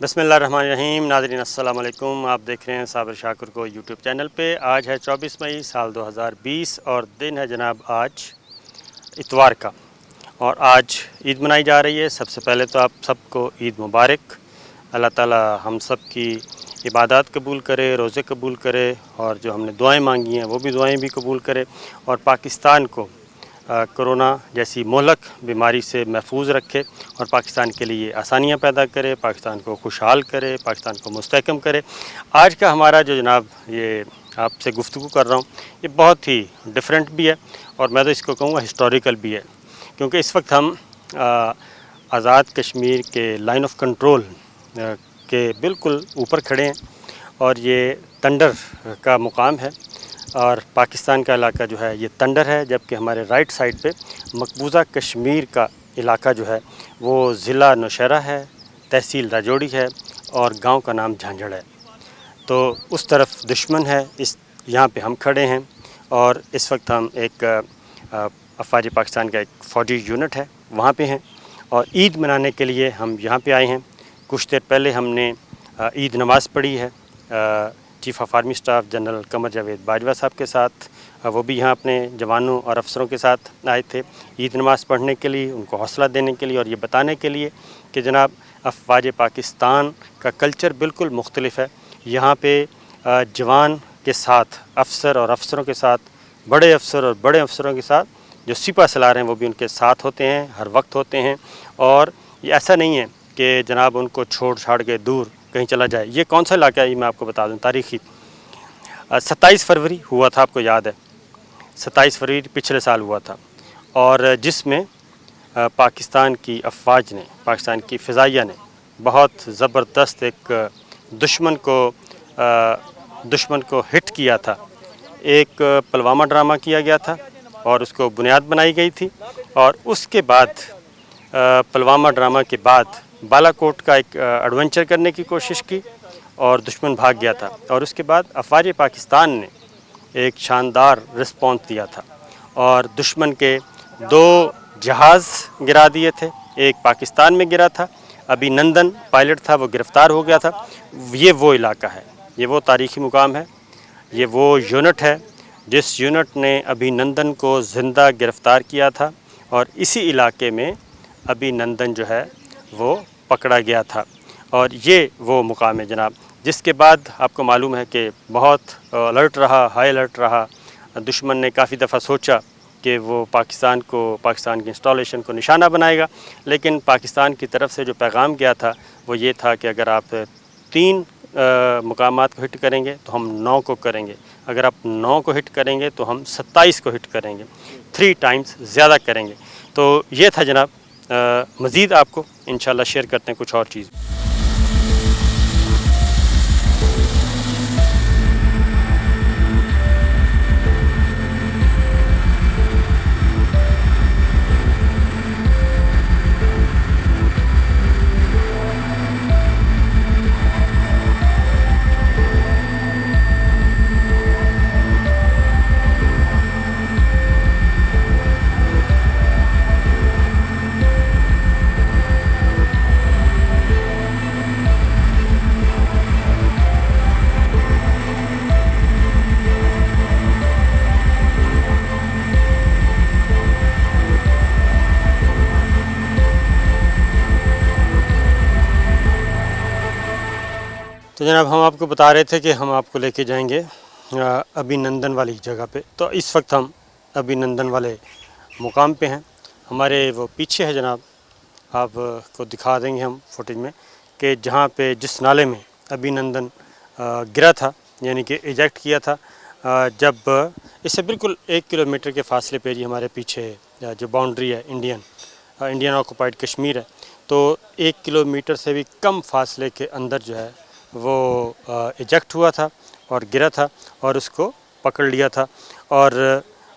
بسم اللہ الرحمن الرحیم۔ ناظرین السلام علیکم، آپ دیکھ رہے ہیں صابر شاکر کو یوٹیوب چینل پہ۔ آج ہے 24 مئی سال 2020 اور دن ہے جناب آج اتوار کا، اور آج عید منائی جا رہی ہے۔ سب سے پہلے تو آپ سب کو عید مبارک۔ اللہ تعالی ہم سب کی عبادات قبول کرے، روزے قبول کرے، اور جو ہم نے دعائیں مانگی ہیں وہ بھی دعائیں بھی قبول کرے، اور پاکستان کو کرونا جیسی مہلک بیماری سے محفوظ رکھے، اور پاکستان کے لیے آسانیاں پیدا کرے، پاکستان کو خوشحال کرے، پاکستان کو مستحکم کرے۔ آج کا ہمارا جو جناب یہ آپ سے گفتگو کر رہا ہوں، یہ بہت ہی ڈیفرنٹ بھی ہے، اور میں تو اس کو کہوں گا ہسٹوریکل بھی ہے، کیونکہ اس وقت ہم آزاد کشمیر کے لائن آف کنٹرول کے بالکل اوپر کھڑے ہیں، اور یہ تنڈر کا مقام ہے، اور پاکستان کا علاقہ جو ہے یہ تنڈر ہے، جبکہ ہمارے رائٹ سائڈ پہ مقبوضہ کشمیر کا علاقہ جو ہے وہ ضلع نوشہرہ ہے، تحصیل راجوڑی ہے، اور گاؤں کا نام جھانجھڑ ہے۔ تو اس طرف دشمن ہے، یہاں پہ ہم کھڑے ہیں، اور اس وقت ہم ایک افواج پاکستان کا ایک فوجی یونٹ ہے وہاں پہ ہیں، اور عید منانے کے لیے ہم یہاں پہ آئے ہیں۔ کچھ دیر پہلے ہم نے عید نماز پڑھی ہے chief of army staff general Qamar Javed Bajwa صاحب کے ساتھ۔ وہ بھی یہاں اپنے جوانوں اور افسروں کے ساتھ آئے تھے عید نماز پڑھنے کے لیے، ان کو حوصلہ دینے کے لیے، اور یہ بتانے کے لیے کہ جناب افواج پاکستان کا کلچر بالکل مختلف ہے۔ یہاں پہ جوان کے ساتھ افسر، اور افسروں کے ساتھ بڑے افسر، اور بڑے افسروں کے ساتھ جو سپہ سالار ہیں وہ بھی ان کے ساتھ ہوتے ہیں، ہر وقت ہوتے ہیں، اور یہ ایسا نہیں ہے کہ جناب ان کو چھوڑ چھاڑ کے دور کہیں چلا جائے۔ یہ کون سا علاقہ ہے یہ میں آپ کو بتا دوں تاریخی۔ 27 فروری ہوا تھا، آپ کو یاد ہے 27 فروری پچھلے سال ہوا تھا، اور جس میں پاکستان کی افواج نے، پاکستان کی فضائیہ نے بہت زبردست ایک دشمن کو ہٹ کیا تھا۔ ایک پلوامہ ڈرامہ کیا گیا تھا اور اس کو بنیاد بنائی گئی تھی، اور اس کے بعد پلوامہ ڈرامہ کے بعد بالا کوٹ کا ایک ایڈونچر کرنے کی کوشش کی، اور دشمن بھاگ گیا تھا، اور اس کے بعد افواج پاکستان نے ایک شاندار رسپانس دیا تھا، اور دشمن کے 2 جہاز گرا دیے تھے۔ ایک پاکستان میں گرا تھا، ابھی نندن پائلٹ تھا، وہ گرفتار ہو گیا تھا۔ یہ وہ علاقہ ہے، یہ وہ تاریخی مقام ہے، یہ وہ یونٹ ہے جس یونٹ نے ابھی نندن کو زندہ گرفتار کیا تھا، اور اسی علاقے میں ابھی نندن جو ہے وہ پکڑا گیا تھا، اور یہ وہ مقام ہے جناب جس کے بعد آپ کو معلوم ہے کہ بہت الرٹ رہا، ہائی الرٹ رہا۔ دشمن نے کافی دفعہ سوچا کہ وہ پاکستان کی انسٹالیشن کو نشانہ بنائے گا، لیکن پاکستان کی طرف سے جو پیغام گیا تھا وہ یہ تھا کہ اگر آپ 3 مقامات کو ہٹ کریں گے تو ہم 9 کو کریں گے، اگر آپ 9 کو ہٹ کریں گے تو ہم 27 کو ہٹ کریں گے، 3 ٹائمز زیادہ کریں گے۔ تو یہ تھا جناب، مزید آپ کو انشاءاللہ شیئر کرتے ہیں کچھ اور چیز۔ تو جناب ہم آپ کو بتا رہے تھے کہ ہم آپ کو لے کے جائیں گے ابھی نندن والی جگہ پہ۔ تو اس وقت ہم ابھی نندن والے مقام پہ ہیں، ہمارے وہ پیچھے ہے جناب، آپ کو دکھا دیں گے ہم فوٹیج میں کہ جہاں پہ جس نالے میں ابھی نندن گرا تھا، یعنی کہ ایجیکٹ کیا تھا، جب اس سے بالکل 1 کلومیٹر کے فاصلے پہ جی ہمارے پیچھے جو باؤنڈری ہے انڈین آکوپائڈ کشمیر ہے، تو 1 کلومیٹر سے بھی کم فاصلے کے اندر جو ہے وہ ایجیکٹ ہوا تھا اور گرا تھا، اور اس کو پکڑ لیا تھا، اور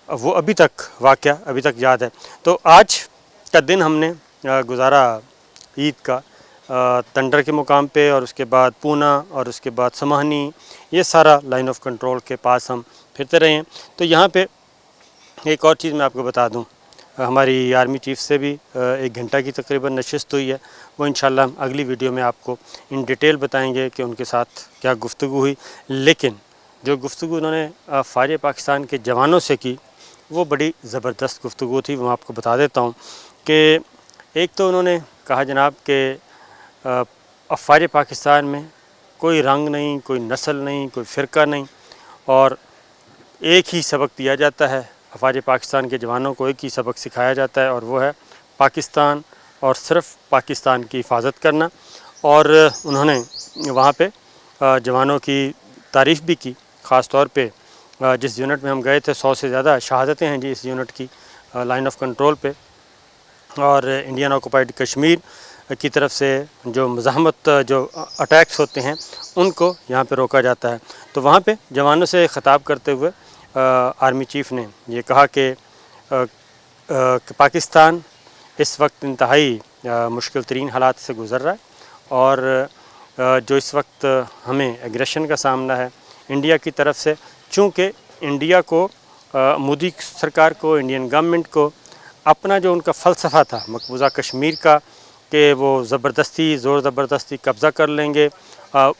وہ ابھی تک یاد ہے۔ تو آج کا دن ہم نے گزارا عید کا تنڈر کے مقام پہ، اور اس کے بعد پونا، اور اس کے بعد سماہنی، یہ سارا لائن آف کنٹرول کے پاس ہم پھرتے رہے ہیں۔ تو یہاں پہ ایک اور چیز میں آپ کو بتا دوں، ہماری آرمی چیف سے بھی 1 گھنٹہ کی تقریباً نشست ہوئی ہے. وہ انشاءاللہ ہم اگلی ویڈیو میں آپ کو ان ڈیٹیل بتائیں گے کہ ان کے ساتھ کیا گفتگو ہوئی. لیکن جو گفتگو انہوں نے فوج پاکستان کے جوانوں سے کی وہ بڑی زبردست گفتگو تھی. میں آپ کو بتا دیتا ہوں کہ ایک تو انہوں نے کہا جناب کہ افواج پاکستان میں کوئی رنگ نہیں، کوئی نسل نہیں، کوئی فرقہ نہیں، اور ایک ہی سبق دیا جاتا ہے. افواج پاکستان کے جوانوں کو ایک ہی سبق سکھایا جاتا ہے اور وہ ہے پاکستان اور صرف پاکستان کی حفاظت کرنا. اور انہوں نے وہاں پہ جوانوں کی تعریف بھی کی. خاص طور پہ جس یونٹ میں ہم گئے تھے 100 سے زیادہ شہادتیں ہیں جی اس یونٹ کی لائن آف کنٹرول پہ. اور انڈین آکوپائیڈ کشمیر کی طرف سے جو مزاحمت جو اٹیکس ہوتے ہیں ان کو یہاں پہ روکا جاتا ہے. تو وہاں پہ جوانوں سے خطاب کرتے ہوئے آرمی چیف نے یہ کہا کہ پاکستان اس وقت انتہائی مشکل ترین حالات سے گزر رہا ہے، اور جو اس وقت ہمیں ایگریشن کا سامنا ہے انڈیا کی طرف سے، چونکہ انڈیا کو مودی سرکار کو، انڈین گورنمنٹ کو اپنا جو ان کا فلسفہ تھا مقبوضہ کشمیر کا کہ وہ زبردستی زور زبردستی قبضہ کر لیں گے،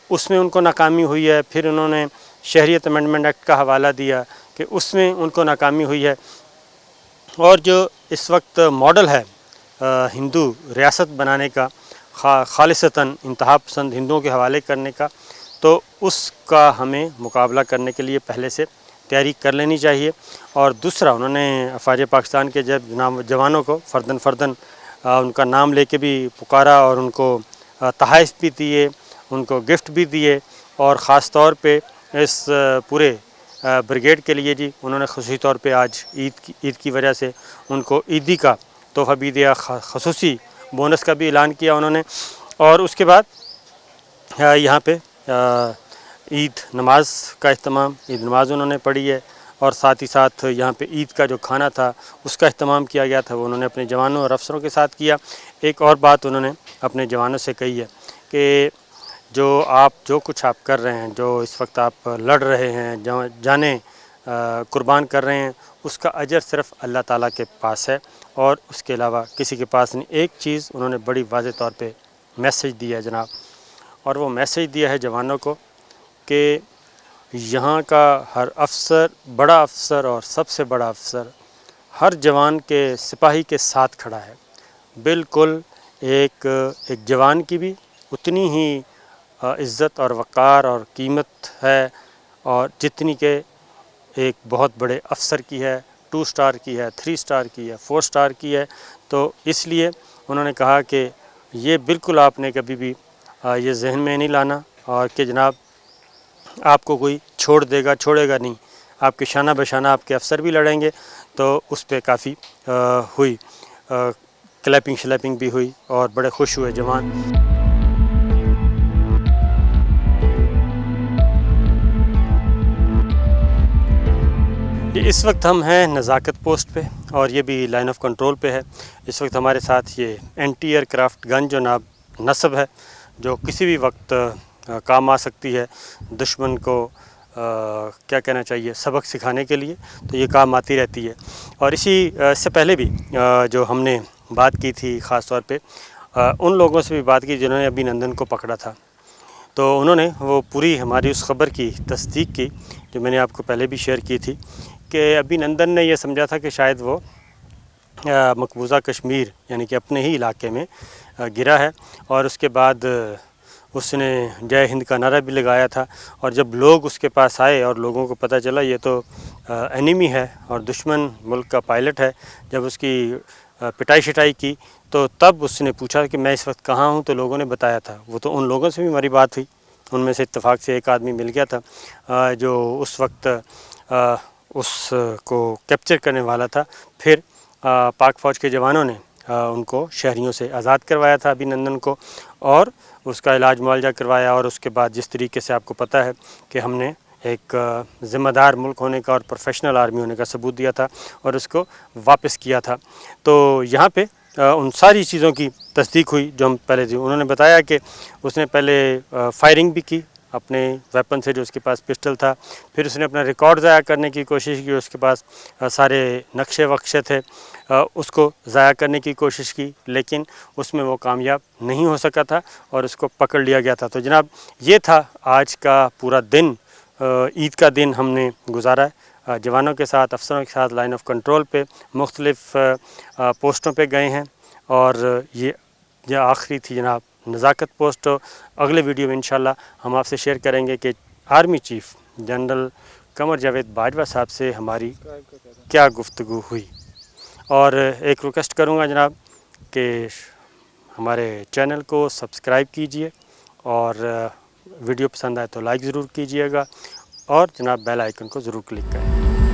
اس میں ان کو ناکامی ہوئی ہے. پھر انہوں نے شہریت امینڈمنٹ ایکٹ کا حوالہ دیا کہ اس میں ان کو ناکامی ہوئی ہے. اور جو اس وقت ماڈل ہے ہندو ریاست بنانے کا، خالصتاً انتہا پسند ہندوؤں کے حوالے کرنے کا، تو اس کا ہمیں مقابلہ کرنے کے لیے پہلے سے تیاری کر لینی چاہیے. اور دوسرا انہوں نے افواج پاکستان کے جوانوں کو فرداً ان کا نام لے کے بھی پکارا اور ان کو تحائف بھی دیے، ان کو گفٹ بھی دیے. اور خاص طور پہ اس پورے بریگیڈ کے لیے جی انہوں نے خصوصی طور پہ آج عید کی وجہ سے ان کو عیدی کا تحفہ بھی دیا، خصوصی بونس کا بھی اعلان کیا انہوں نے. اور اس کے بعد یہاں پہ عید نماز کا اہتمام، عید نماز انہوں نے پڑھی ہے، اور ساتھ ہی ساتھ یہاں پہ عید کا جو کھانا تھا اس کا اہتمام کیا گیا تھا، وہ انہوں نے اپنے جوانوں اور افسروں کے ساتھ کیا. ایک اور بات انہوں نے اپنے جوانوں سے کہی ہے کہ جو کچھ آپ کر رہے ہیں، جو اس وقت آپ لڑ رہے ہیں، جانیں قربان کر رہے ہیں، اس کا اجر صرف اللہ تعالیٰ کے پاس ہے اور اس کے علاوہ کسی کے پاس نہیں. ایک چیز انہوں نے بڑی واضح طور پہ میسیج دیا ہے جناب، اور وہ میسیج دیا ہے جوانوں کو کہ یہاں کا ہر افسر، بڑا افسر اور سب سے بڑا افسر ہر جوان کے سپاہی کے ساتھ کھڑا ہے. بالکل ایک جوان کی بھی اتنی ہی عزت اور وقار اور قیمت ہے اور جتنی کہ ایک بہت بڑے افسر کی ہے، 2 سٹار کی ہے، 3 سٹار کی ہے، 4 سٹار کی ہے. تو اس لیے انہوں نے کہا کہ یہ بالکل آپ نے کبھی بھی یہ ذہن میں نہیں لانا اور کہ جناب آپ کو کوئی چھوڑے گا نہیں. آپ کے شانہ بشانہ آپ کے افسر بھی لڑیں گے. تو اس پہ کافی ہوئی کلیپنگ شلیپنگ بھی ہوئی اور بڑے خوش ہوئے جوان. اس وقت ہم ہیں نزاکت پوسٹ پہ اور یہ بھی لائن آف کنٹرول پہ ہے. اس وقت ہمارے ساتھ یہ اینٹی ایئر کرافٹ گن جو نصب ہے، جو کسی بھی وقت کام آ سکتی ہے دشمن کو کیا کہنا چاہیے سبق سکھانے کے لیے، تو یہ کام آتی رہتی ہے. اور اس سے پہلے بھی جو ہم نے بات کی تھی خاص طور پہ ان لوگوں سے بھی بات کی جنہوں نے ابھی نندن کو پکڑا تھا، تو انہوں نے وہ پوری ہماری اس خبر کی تصدیق کی جو میں نے آپ کو پہلے بھی شیئر کی تھی کہ ابھی نندن نے یہ سمجھا تھا کہ شاید وہ مقبوضہ کشمیر یعنی کہ اپنے ہی علاقے میں گرا ہے، اور اس کے بعد اس نے جے ہند کا نعرہ بھی لگایا تھا. اور جب لوگ اس کے پاس آئے اور لوگوں کو پتہ چلا یہ تو اینیمی ہے اور دشمن ملک کا پائلٹ ہے، جب اس کی پٹائی شٹائی کی تو تب اس نے پوچھا کہ میں اس وقت کہاں ہوں، تو لوگوں نے بتایا تھا. وہ تو ان لوگوں سے بھی ہماری بات ہوئی، ان میں سے اتفاق سے ایک آدمی مل گیا تھا جو اس وقت اس کو کیپچر کرنے والا تھا. پھر پاک فوج کے جوانوں نے ان کو شہریوں سے آزاد کروایا تھا ابھی نندن کو، اور اس کا علاج معالجہ کروایا. اور اس کے بعد جس طریقے سے آپ کو پتہ ہے کہ ہم نے ایک ذمہ دار ملک ہونے کا اور پروفیشنل آرمی ہونے کا ثبوت دیا تھا اور اس کو واپس کیا تھا. تو یہاں پہ ان ساری چیزوں کی تصدیق ہوئی جو ہم پہلے تھی. انہوں نے بتایا کہ اس نے پہلے فائرنگ بھی کی اپنے ویپن سے جو اس کے پاس پسٹل تھا. پھر اس نے اپنا ریکارڈ ضائع کرنے کی کوشش کی. اس کے پاس سارے نقشے وقشے تھے, اس کو ضائع کرنے کی کوشش کی, لیکن اس میں وہ کامیاب نہیں ہو سکا تھا اور اس کو پکڑ لیا گیا تھا. تو جناب یہ تھا آج کا پورا دن. عید کا دن ہم نے گزارا ہے جوانوں کے ساتھ, افسروں کے ساتھ. لائن آف کنٹرول پہ مختلف پوسٹوں پہ گئے ہیں, اور یہ آخری تھی جناب نزاکت پوسٹ. اگلے ویڈیو میں انشاءاللہ ہم آپ سے شیئر کریں گے کہ army chief general Qamar Javed Bajwa صاحب سے ہماری کیا گفتگو ہوئی. اور ایک ریکویسٹ کروں گا جناب کہ ہمارے چینل کو سبسکرائب کیجئے, اور ویڈیو پسند آئے تو لائک ضرور کیجئے گا, اور جناب بیل آئیکن کو ضرور کلک کریں.